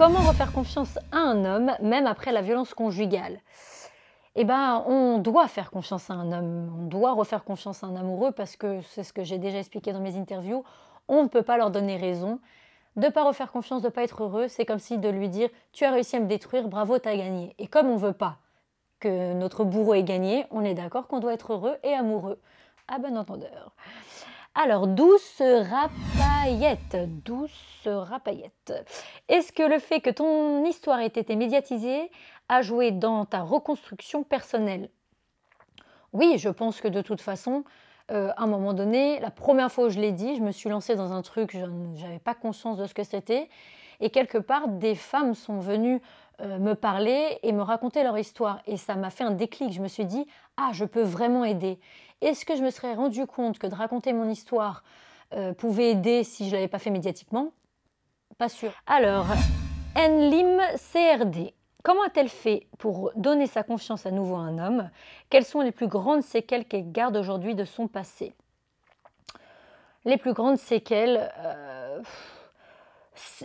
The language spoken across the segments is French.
Comment refaire confiance à un homme, même après la violence conjugale? Eh ben, on doit faire confiance à un homme, on doit refaire confiance à un amoureux parce que c'est ce que j'ai déjà expliqué dans mes interviews, on ne peut pas leur donner raison. De ne pas refaire confiance, de ne pas être heureux, c'est comme si de lui dire tu as réussi à me détruire, bravo, t'as gagné. Et comme on ne veut pas que notre bourreau ait gagné, on est d'accord qu'on doit être heureux et amoureux. À bon entendeur. Alors, douce rapaillette, douce rapaillette. Est-ce que le fait que ton histoire ait été médiatisée a joué dans ta reconstruction personnelle? Oui, je pense que de toute façon, à un moment donné, la première fois où je l'ai dit, je me suis lancée dans un truc, je n'avais pas conscience de ce que c'était. Et quelque part, des femmes sont venues me parler et me raconter leur histoire. Et ça m'a fait un déclic. Je me suis dit, ah, je peux vraiment aider. Est-ce que je me serais rendu compte que de raconter mon histoire pouvait aider si je ne l'avais pas fait médiatiquement? Pas sûr. Alors, Nlim CRD. Comment a-t-elle fait pour donner sa confiance à nouveau à un homme? Quelles sont les plus grandes séquelles qu'elle garde aujourd'hui de son passé? Les plus grandes séquelles,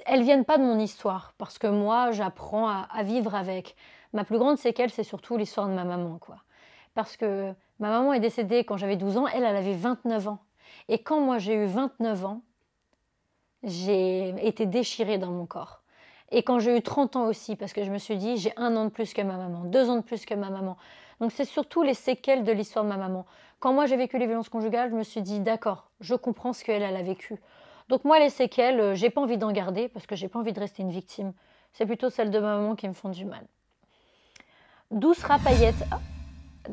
elles viennent pas de mon histoire, parce que moi, j'apprends à vivre avec. Ma plus grande séquelle, c'est surtout l'histoire de ma maman, quoi. Parce que ma maman est décédée quand j'avais 12 ans, elle avait 29 ans. Et quand moi j'ai eu 29 ans, j'ai été déchirée dans mon corps. Et quand j'ai eu 30 ans aussi, parce que je me suis dit, j'ai 1 an de plus que ma maman, 2 ans de plus que ma maman. Donc c'est surtout les séquelles de l'histoire de ma maman. Quand moi j'ai vécu les violences conjugales, je me suis dit, d'accord, je comprends ce qu'elle a vécu. Donc moi les séquelles, j'ai pas envie d'en garder, parce que j'ai pas envie de rester une victime. C'est plutôt celles de ma maman qui me font du mal. Douce rapaillette. Ah,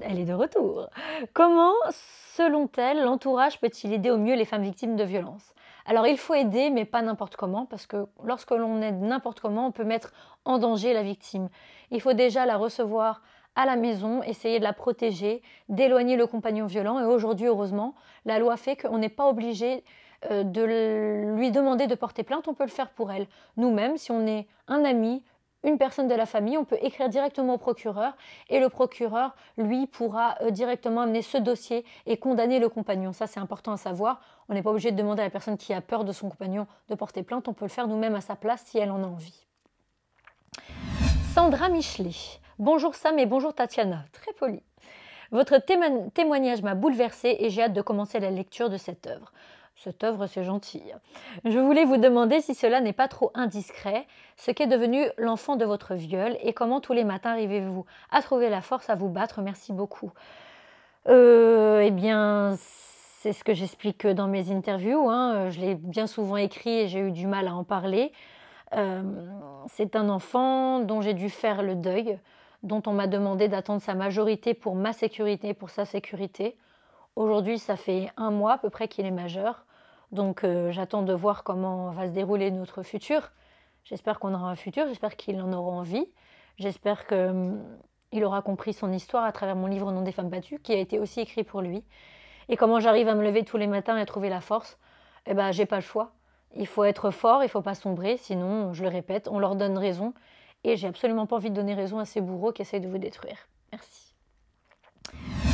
elle est de retour. Comment, selon elle, l'entourage peut-il aider au mieux les femmes victimes de violences? Alors il faut aider, mais pas n'importe comment, parce que lorsque l'on aide n'importe comment, on peut mettre en danger la victime. Il faut déjà la recevoir à la maison, essayer de la protéger, d'éloigner le compagnon violent. Et aujourd'hui, heureusement, la loi fait qu'on n'est pas obligé de lui demander de porter plainte, on peut le faire pour elle. Nous-mêmes, si on est un ami, une personne de la famille, on peut écrire directement au procureur et le procureur, lui, pourra directement amener ce dossier et condamner le compagnon. Ça, c'est important à savoir. On n'est pas obligé de demander à la personne qui a peur de son compagnon de porter plainte. On peut le faire nous-mêmes à sa place si elle en a envie. Sandra Michelet. Bonjour Sam et bonjour Tatiana. Très poli. Votre témoignage m'a bouleversée et j'ai hâte de commencer la lecture de cette œuvre. Cette œuvre, c'est gentil. Je voulais vous demander si cela n'est pas trop indiscret, ce qu'est devenu l'enfant de votre viol et comment tous les matins arrivez-vous à trouver la force à vous battre. Merci beaucoup. Eh bien, c'est ce que j'explique dans mes interviews. Je l'ai bien souvent écrit et j'ai eu du mal à en parler. C'est un enfant dont j'ai dû faire le deuil, dont on m'a demandé d'attendre sa majorité pour ma sécurité, pour sa sécurité. Aujourd'hui, ça fait 1 mois à peu près qu'il est majeur, donc j'attends de voir comment va se dérouler notre futur. J'espère qu'on aura un futur, j'espère qu'il en aura envie, j'espère qu'il aura compris son histoire à travers mon livre Nom des femmes battues, qui a été aussi écrit pour lui. Et comment j'arrive à me lever tous les matins et à trouver la force, eh ben, j'ai pas le choix. Il faut être fort, il ne faut pas sombrer, sinon, je le répète, on leur donne raison. Et j'ai absolument pas envie de donner raison à ces bourreaux qui essayent de vous détruire. Merci.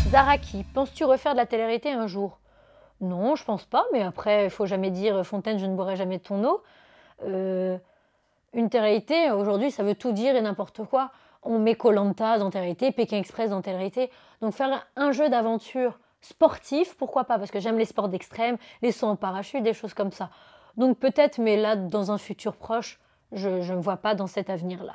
Zaraki, penses-tu refaire de la télé-réalité un jour? Non, je pense pas, mais après, il faut jamais dire Fontaine, je ne boirai jamais de ton eau. Une télé-réalité, aujourd'hui, ça veut tout dire et n'importe quoi. On met Koh-Lanta dans télé-réalité, Pékin Express dans télé-réalité. Donc faire un jeu d'aventure sportif, pourquoi pas? Parce que j'aime les sports d'extrême, les sauts en parachute, des choses comme ça. Donc peut-être, mais là, dans un futur proche, je ne me vois pas dans cet avenir-là.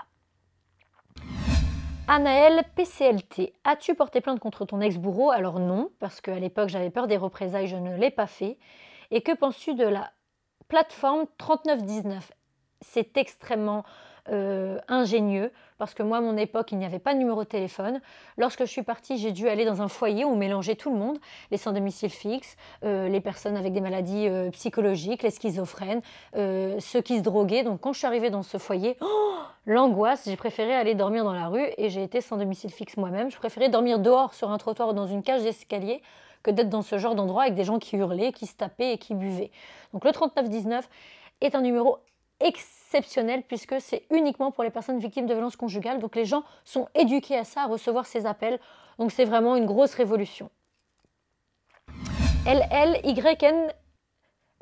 Anaël PCLT, as-tu porté plainte contre ton ex-bourreau? Alors non, parce qu'à l'époque j'avais peur des représailles, je ne l'ai pas fait. Et que penses-tu de la plateforme 3919? C'est extrêmement ingénieux, parce que moi, à mon époque, il n'y avait pas de numéro de téléphone. Lorsque je suis partie, j'ai dû aller dans un foyer où on mélangeait tout le monde, les sans domicile fixe, les personnes avec des maladies psychologiques, les schizophrènes, ceux qui se droguaient. Donc quand je suis arrivée dans ce foyer, l'angoisse, j'ai préféré aller dormir dans la rue et j'ai été sans domicile fixe moi-même. Je préférais dormir dehors sur un trottoir ou dans une cage d'escalier que d'être dans ce genre d'endroit avec des gens qui hurlaient, qui se tapaient et qui buvaient. Donc le 3919 est un numéro exceptionnel puisque c'est uniquement pour les personnes victimes de violences conjugales. Donc les gens sont éduqués à ça, à recevoir ces appels. Donc c'est vraiment une grosse révolution. LLYN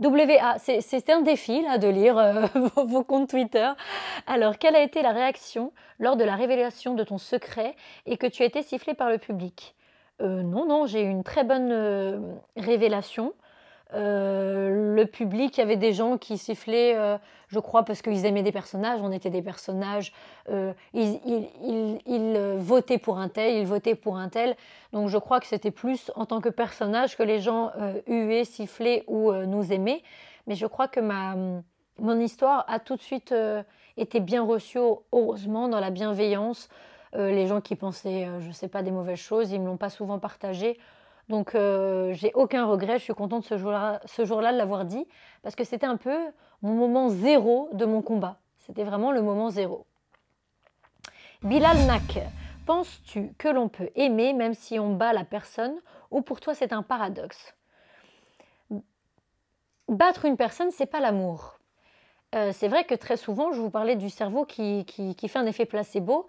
WA, c'était un défi là, de lire vos comptes Twitter. Alors, quelle a été la réaction lors de la révélation de ton secret et que tu as été sifflé par le public? Non, j'ai eu une très bonne révélation. Le public, il y avait des gens qui sifflaient, je crois, parce qu'ils aimaient des personnages. On était des personnages. Ils votaient pour un tel, ils votaient pour un tel. Donc je crois que c'était plus en tant que personnage que les gens huaient, sifflaient ou nous aimaient. Mais je crois que mon histoire a tout de suite été bien reçue, heureusement, dans la bienveillance. Les gens qui pensaient, je ne sais pas, des mauvaises choses, ils ne me l'ont pas souvent partagé. Donc j'ai aucun regret, je suis contente ce jour-là de l'avoir dit, parce que c'était un peu mon moment zéro de mon combat. C'était vraiment le moment zéro. Bilal Nak, penses-tu que l'on peut aimer même si on bat la personne, ou pour toi c'est un paradoxe? Battre une personne, c'est pas l'amour. C'est vrai que très souvent, je vous parlais du cerveau qui fait un effet placebo.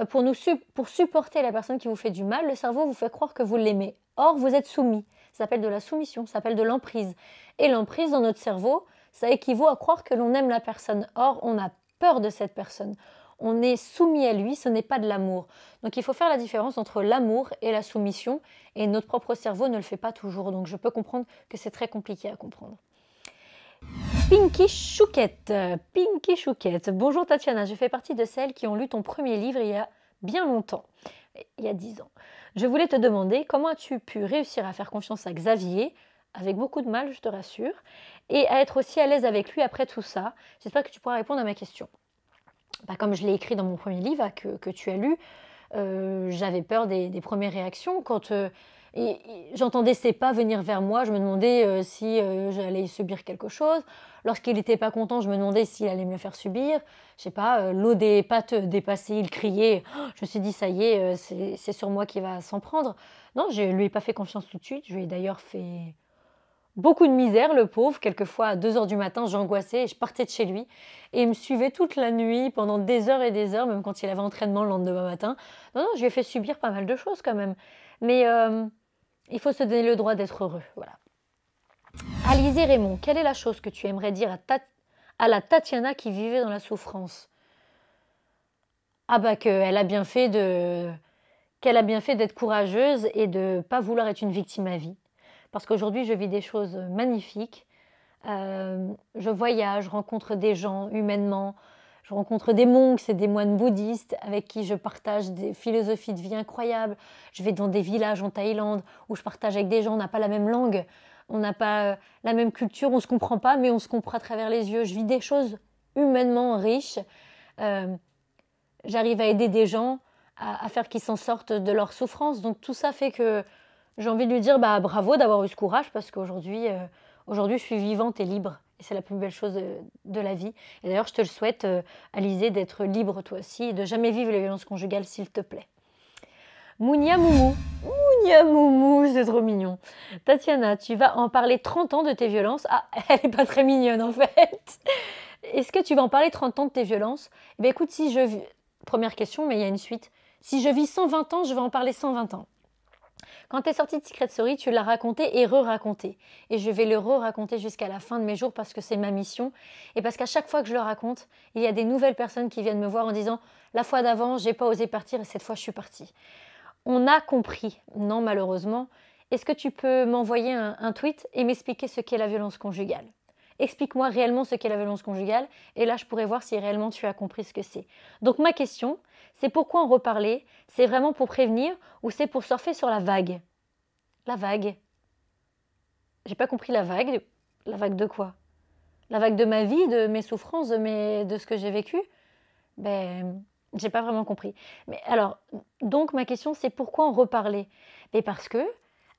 Pour supporter la personne qui vous fait du mal, le cerveau vous fait croire que vous l'aimez. Or, vous êtes soumis. Ça s'appelle de la soumission, ça s'appelle de l'emprise. Et l'emprise dans notre cerveau, ça équivaut à croire que l'on aime la personne. Or, on a peur de cette personne. On est soumis à lui, ce n'est pas de l'amour. Donc il faut faire la différence entre l'amour et la soumission. Et notre propre cerveau ne le fait pas toujours. Donc je peux comprendre que c'est très compliqué à comprendre. Pinky Chouquette. Bonjour Tatiana, je fais partie de celles qui ont lu ton premier livre il y a bien longtemps, il y a 10 ans. Je voulais te demander comment as-tu pu réussir à faire confiance à Xavier, avec beaucoup de mal, je te rassure, et à être aussi à l'aise avec lui après tout ça. J'espère que tu pourras répondre à ma question. Comme je l'ai écrit dans mon premier livre que tu as lu, j'avais peur des premières réactions quand... j'entendais ses pas venir vers moi, je me demandais si j'allais subir quelque chose. Lorsqu'il n'était pas content, je me demandais s'il allait me le faire subir. Je sais pas, l'eau des pattes dépassée, il criait. Je me suis dit, ça y est, c'est sur moi qu'il va s'en prendre. Non, je ne lui ai pas fait confiance tout de suite. Je lui ai d'ailleurs fait beaucoup de misère, le pauvre. Quelquefois, à 2 h du matin, j'angoissais et je partais de chez lui. Et il me suivait toute la nuit, pendant des heures et des heures, même quand il avait entraînement le lendemain matin. Non, je lui ai fait subir pas mal de choses quand même. Mais... il faut se donner le droit d'être heureux. Voilà. Alizé Raymond, quelle est la chose que tu aimerais dire à la Tatiana qui vivait dans la souffrance? Qu'elle a bien fait d'être courageuse et de ne pas vouloir être une victime à vie. Parce qu'aujourd'hui, je vis des choses magnifiques. Je voyage, je rencontre des gens humainement. Je rencontre des monks et des moines bouddhistes avec qui je partage des philosophies de vie incroyables. Je vais dans des villages en Thaïlande où je partage avec des gens, on n'a pas la même langue, on n'a pas la même culture, on ne se comprend pas, mais on se comprend à travers les yeux. Je vis des choses humainement riches. J'arrive à aider des gens à faire qu'ils s'en sortent de leur souffrance. Donc tout ça fait que j'ai envie de lui dire bravo d'avoir eu ce courage parce qu'aujourd'hui, je suis vivante et libre. Et c'est la plus belle chose de la vie. Et d'ailleurs, je te le souhaite, Alizé, d'être libre toi aussi et de jamais vivre les violences conjugales, s'il te plaît. Mounia Moumou, c'est trop mignon. Tatiana, tu vas en parler 30 ans de tes violences. Ah, elle n'est pas très mignonne en fait. Est-ce que tu vas en parler 30 ans de tes violences? Eh bien écoute, première question, mais il y a une suite. Si je vis 120 ans, je vais en parler 120 ans. Quand tu es sortie de Secret Story, tu l'as raconté et re-raconté. Et je vais le re-raconter jusqu'à la fin de mes jours parce que c'est ma mission. Et parce qu'à chaque fois que je le raconte, il y a des nouvelles personnes qui viennent me voir en disant « La fois d'avant, j'ai pas osé partir et cette fois, je suis partie. » On a compris. Non, malheureusement. Est-ce que tu peux m'envoyer un tweet et m'expliquer ce qu'est la violence conjugale? Explique-moi réellement ce qu'est la violence conjugale et là, je pourrais voir si réellement tu as compris ce que c'est. Donc ma question, c'est pourquoi en reparler? C'est vraiment pour prévenir ou c'est pour surfer sur la vague? La vague. J'ai pas compris la vague. La vague de quoi? La vague de ma vie, de mes souffrances, de ce que j'ai vécu? J'ai pas vraiment compris. Mais alors, donc ma question, c'est pourquoi en reparler? Mais parce que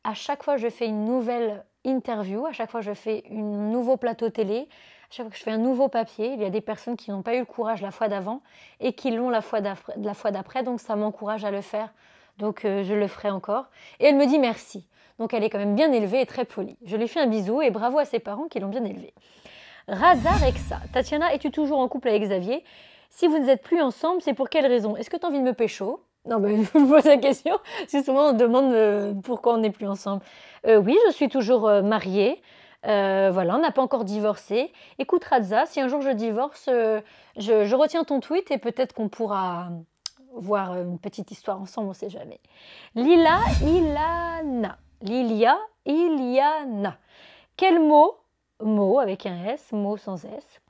à chaque fois que je fais une nouvelle interview, à chaque fois que je fais un nouveau plateau télé, à chaque fois que je fais un nouveau papier, il y a des personnes qui n'ont pas eu le courage la fois d'avant et qui l'ont la fois d'après, donc ça m'encourage à le faire. Donc je le ferai encore. Et elle me dit merci. Donc elle est quand même bien élevée et très polie. Je lui fais un bisou et bravo à ses parents qui l'ont bien élevée. Raza Rexa. Tatiana, es-tu toujours en couple avec Xavier? Si vous n'êtes plus ensemble, c'est pour quelle raison? Est-ce que tu as envie de me pécho? Non, mais je me pose la question. C'est souvent on demande pourquoi on n'est plus ensemble. Oui, je suis toujours mariée. Voilà, on n'a pas encore divorcé. Écoute Radza, si un jour je divorce, je retiens ton tweet et peut-être qu'on pourra voir une petite histoire ensemble, on ne sait jamais. Lila, Ilana. Lilia, Iliana. Quel mot avec un S, mot sans S,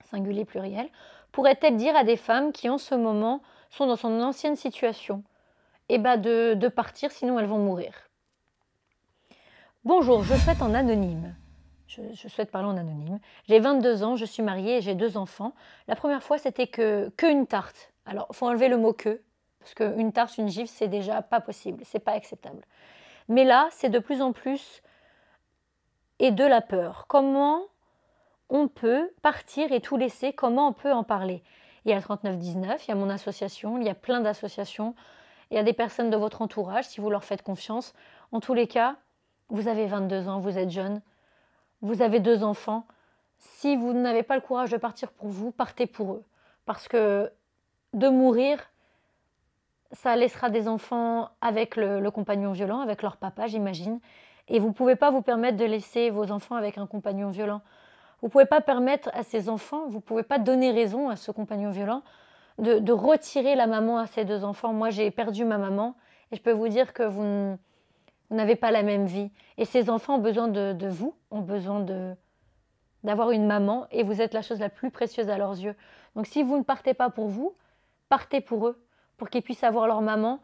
singulier pluriel, pourrait-elle dire à des femmes qui en ce moment sont dans son ancienne situation? Eh bien de partir, sinon elles vont mourir. Bonjour, je souhaite en anonyme. Je souhaite parler en anonyme. J'ai 22 ans, je suis mariée et j'ai 2 enfants. La première fois, c'était que une tarte. Alors, il faut enlever le mot que, parce qu'une tarte, une gifle, c'est déjà pas possible, c'est pas acceptable. Mais là, c'est de plus en plus et de la peur. Comment on peut partir et tout laisser? Comment on peut en parler? Il y a le 3919, il y a mon association, il y a plein d'associations, il y a des personnes de votre entourage, si vous leur faites confiance. En tous les cas, vous avez 22 ans, vous êtes jeune, vous avez 2 enfants. Si vous n'avez pas le courage de partir pour vous, partez pour eux. Parce que de mourir, ça laissera des enfants avec le compagnon violent, avec leur papa, j'imagine. Et vous ne pouvez pas vous permettre de laisser vos enfants avec un compagnon violent. Vous ne pouvez pas permettre à ces enfants, vous ne pouvez pas donner raison à ce compagnon violent de retirer la maman à ces 2 enfants. Moi, j'ai perdu ma maman et je peux vous dire que vous n'avez pas la même vie. Et ces enfants ont besoin de vous, ont besoin d'avoir une maman et vous êtes la chose la plus précieuse à leurs yeux. Donc si vous ne partez pas pour vous, partez pour eux, pour qu'ils puissent avoir leur maman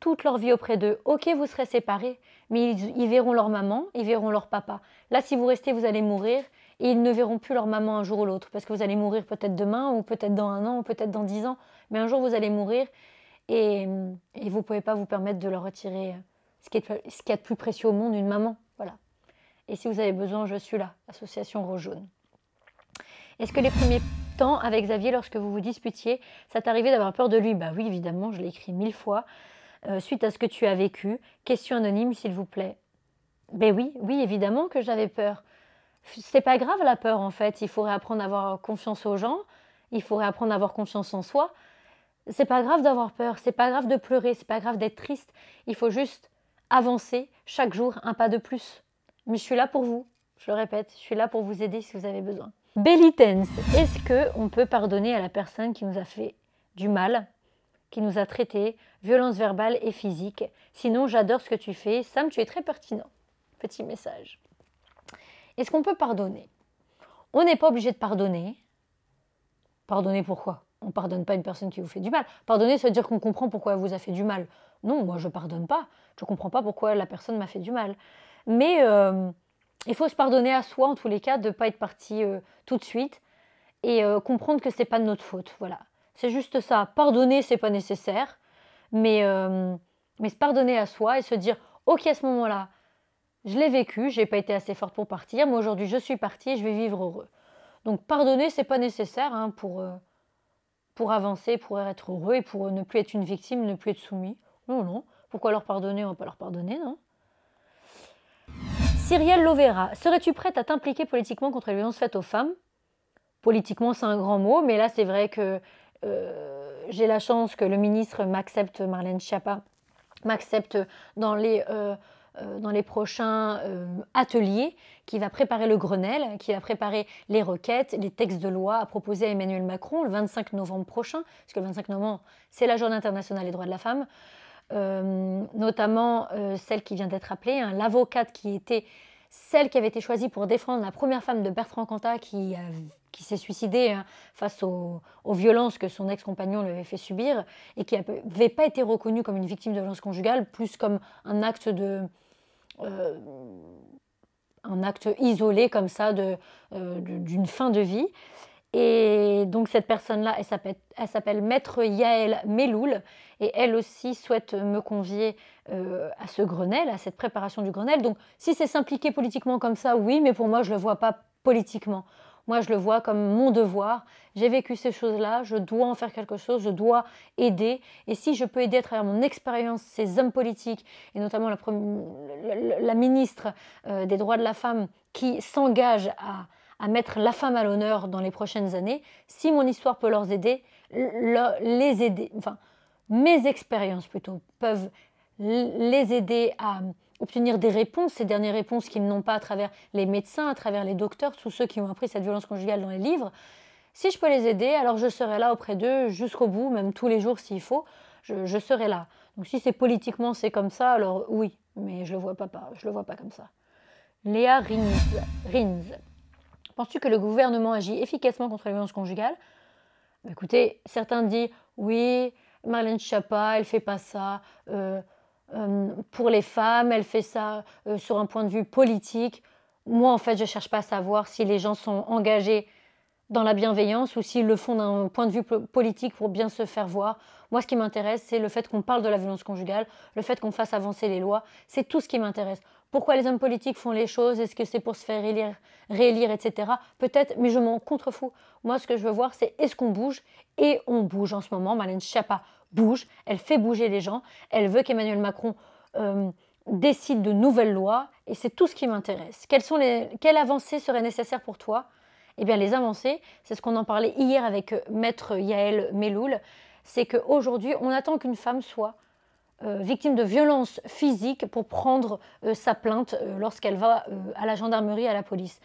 toute leur vie auprès d'eux. Ok, vous serez séparés, mais ils verront leur maman, ils verront leur papa. Là, si vous restez, vous allez mourir et ils ne verront plus leur maman un jour ou l'autre parce que vous allez mourir peut-être demain ou peut-être dans 1 an ou peut-être dans 10 ans. Mais un jour, vous allez mourir et vous ne pouvez pas vous permettre de leur retirer ce qui est de plus précieux au monde, une maman. Voilà. Et si vous avez besoin, je suis là, Association Rose Jaune. Est-ce que les premiers temps avec Xavier, lorsque vous vous disputiez, ça t'est arrivé d'avoir peur de lui? Bah oui, évidemment, je l'ai écrit 1000 fois. Suite à ce que tu as vécu, question anonyme, s'il vous plaît. Ben oui, évidemment que j'avais peur. C'est pas grave la peur en fait. Il faudrait apprendre à avoir confiance aux gens. Il faudrait apprendre à avoir confiance en soi. C'est pas grave d'avoir peur. C'est pas grave de pleurer. C'est pas grave d'être triste. Il faut juste avancer chaque jour un pas de plus. Mais je suis là pour vous. Je le répète, je suis là pour vous aider si vous avez besoin. Bellitense, est-ce qu'on peut pardonner à la personne qui nous a fait du mal, qui nous a traités, violence verbale et physique? Sinon, j'adore ce que tu fais. Sam, tu es très pertinent. Petit message. Est-ce qu'on peut pardonner? On n'est pas obligé de pardonner. Pardonner pourquoi? On ne pardonne pas une personne qui vous fait du mal. Pardonner, ça veut dire qu'on comprend pourquoi elle vous a fait du mal. Non, moi, je ne pardonne pas. Je ne comprends pas pourquoi la personne m'a fait du mal. Mais il faut se pardonner à soi, en tous les cas, de ne pas être parti tout de suite et comprendre que ce n'est pas de notre faute. Voilà. C'est juste ça. Pardonner, ce n'est pas nécessaire. Mais se pardonner à soi et se dire, ok, à ce moment-là, je l'ai vécu, je n'ai pas été assez forte pour partir, mais aujourd'hui, je suis partie et je vais vivre heureux. Donc, pardonner, ce n'est pas nécessaire hein, pour avancer, pour être heureux et pour ne plus être une victime, ne plus être soumis. Non. Pourquoi leur pardonner? On ne va pas leur pardonner, non? Cyrielle Lovera, serais-tu prête à t'impliquer politiquement contre les violences faites aux femmes? Politiquement, c'est un grand mot, mais là, c'est vrai que j'ai la chance que le ministre m'accepte, Marlène Schiappa, m'accepte dans les prochains ateliers, qui va préparer le Grenelle, qui va préparer les requêtes, les textes de loi à proposer à Emmanuel Macron le 25 novembre prochain, parce que le 25 novembre, c'est la Journée internationale des droits de la femme, notamment celle qui vient d'être appelée, hein, l'avocate qui était celle qui avait été choisie pour défendre la première femme de Bertrand Cantat qui s'est suicidée hein, face aux violences que son ex-compagnon lui avait fait subir et qui n'avait pas été reconnue comme une victime de violence conjugale, plus comme un acte isolé comme ça d'une fin de vie. Et donc cette personne-là, elle s'appelle Maître Yael Meloul et elle aussi souhaite me convier à ce Grenelle, à cette préparation du Grenelle. Donc si c'est s'impliquer politiquement comme ça, oui, mais pour moi je ne le vois pas politiquement. Moi je le vois comme mon devoir. J'ai vécu ces choses-là, je dois en faire quelque chose, je dois aider. Et si je peux aider à travers mon expérience ces hommes politiques, et notamment la ministre des droits de la femme qui s'engage à mettre la femme à l'honneur dans les prochaines années, si mon histoire peut les aider, enfin mes expériences plutôt peuvent les aider obtenir des réponses, ces dernières réponses qu'ils n'ont pas à travers les médecins, à travers les docteurs, tous ceux qui ont appris cette violence conjugale dans les livres. Si je peux les aider, alors je serai là auprès d'eux jusqu'au bout, même tous les jours s'il faut, je serai là. Donc si c'est politiquement c'est comme ça, alors oui, mais je le vois pas comme ça. Léa Rins. Penses-tu que le gouvernement agit efficacement contre la violence conjugale? Écoutez, certains disent oui, Marlène Schiappa, elle fait pas ça pour les femmes, elle fait ça sur un point de vue politique. Moi, en fait, je cherche pas à savoir si les gens sont engagés dans la bienveillance ou s'ils le font d'un point de vue politique pour bien se faire voir. Moi, ce qui m'intéresse, c'est le fait qu'on parle de la violence conjugale, le fait qu'on fasse avancer les lois. C'est tout ce qui m'intéresse. Pourquoi les hommes politiques font les choses? Est-ce que c'est pour se faire réélire, etc. Peut-être, mais je m'en contrefous. Moi, ce que je veux voir, c'est est-ce qu'on bouge? Et on bouge en ce moment. Marlène Schiappa bouge. Elle fait bouger les gens. Elle veut qu'Emmanuel Macron décide de nouvelles lois. Et c'est tout ce qui m'intéresse. Quelles avancées seraient nécessaires pour toi? Eh bien, les avancées, c'est ce qu'on en parlait hier avec Maître Yael Meloul, c'est qu'aujourd'hui, on attend qu'une femme soit victime de violences physiques pour prendre sa plainte lorsqu'elle va à la gendarmerie, à la police.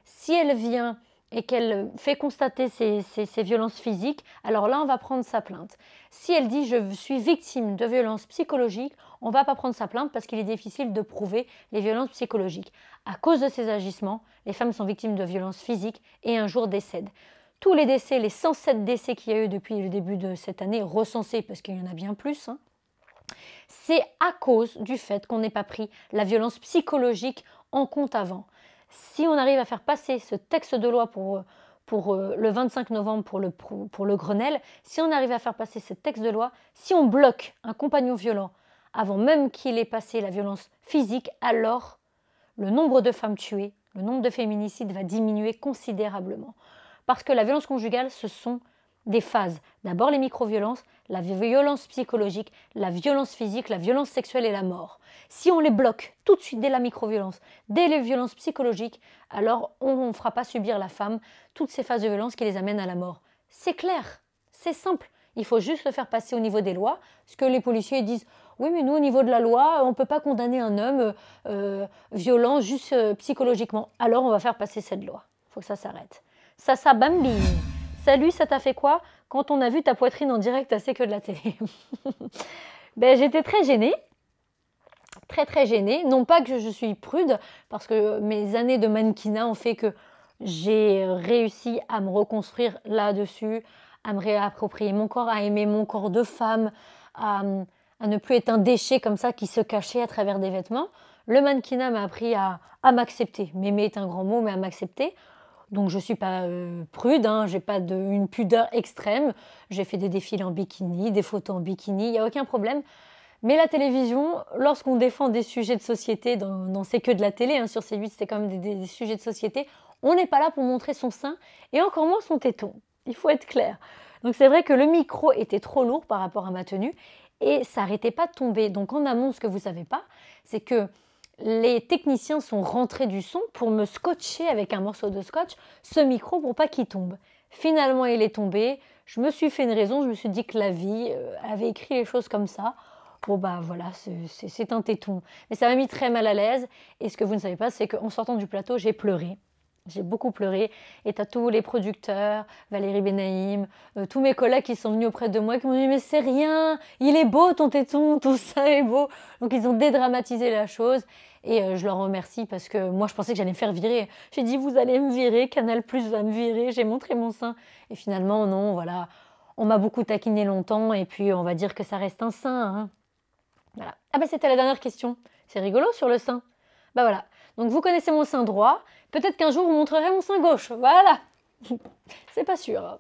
Si elle vient et qu'elle fait constater ces violences physiques, alors là, on va prendre sa plainte. Si elle dit « je suis victime de violences psychologiques », on ne va pas prendre sa plainte parce qu'il est difficile de prouver les violences psychologiques. À cause de ces agissements, les femmes sont victimes de violences physiques et un jour décèdent. Tous les décès, les 107 décès qu'il y a eu depuis le début de cette année, recensés parce qu'il y en a bien plus, c'est à cause du fait qu'on n'ait pas pris la violence psychologique en compte avant. Si on arrive à faire passer ce texte de loi pour le 25 novembre pour le Grenelle, si on arrive à faire passer ce texte de loi, si on bloque un compagnon violent avant même qu'il ait passé la violence physique, alors le nombre de femmes tuées, le nombre de féminicides va diminuer considérablement. Parce que la violence conjugale, ce sont des phases. D'abord les micro-violences, la violence psychologique, la violence physique, la violence sexuelle et la mort. Si on les bloque tout de suite dès la micro-violence, dès les violences psychologiques, alors on ne fera pas subir la femme toutes ces phases de violence qui les amènent à la mort. C'est clair, c'est simple. Il faut juste le faire passer au niveau des lois, parce que les policiers disent « oui, mais nous, au niveau de la loi, on ne peut pas condamner un homme violent juste psychologiquement. Alors on va faire passer cette loi. Il faut que ça s'arrête. » Sasa Bambi. Salut, ça t'a fait quoi quand on a vu ta poitrine en direct à C'est que de la télé? J'étais très gênée. Très gênée. Non pas que je suis prude, parce que mes années de mannequinat ont fait que j'ai réussi à me reconstruire là-dessus, à me réapproprier mon corps, à aimer mon corps de femme, à ne plus être un déchet comme ça qui se cachait à travers des vêtements. Le mannequinat m'a appris à m'accepter. M'aimer est un grand mot, mais à m'accepter. Donc je ne suis pas prude, je n'ai pas une pudeur extrême. J'ai fait des défilés en bikini, des photos en bikini, il n'y a aucun problème. Mais la télévision, lorsqu'on défend des sujets de société, dans C'est que de la télé, sur C8 c'était quand même des sujets de société, on n'est pas là pour montrer son sein et encore moins son téton. Il faut être clair. Donc c'est vrai que le micro était trop lourd par rapport à ma tenue et ça n'arrêtait pas de tomber. Donc en amont, ce que vous ne savez pas, c'est que les techniciens sont rentrés du son pour me scotcher avec un morceau de scotch ce micro pour pas qu'il tombe. Finalement, il est tombé. Je me suis fait une raison. Je me suis dit que la vie avait écrit les choses comme ça. Bon, voilà, c'est un téton. Mais ça m'a mis très mal à l'aise. Et ce que vous ne savez pas, c'est qu'en sortant du plateau, j'ai pleuré. J'ai beaucoup pleuré. Et tu as tous les producteurs, Valérie Benaïm, tous mes collègues qui sont venus auprès de moi, qui m'ont dit « mais c'est rien, il est beau ton téton, tout ça est beau ». Donc ils ont dédramatisé la chose. Et je leur remercie parce que moi, je pensais que j'allais me faire virer. J'ai dit « vous allez me virer, Canal+ va me virer ». J'ai montré mon sein. Et finalement, non, voilà. On m'a beaucoup taquiné longtemps. Et puis, on va dire que ça reste un sein. Voilà. Ah c'était la dernière question. C'est rigolo sur le sein. Voilà. Donc, vous connaissez mon sein droit. Peut-être qu'un jour, vous montrerez mon sein gauche. Voilà. C'est pas sûr.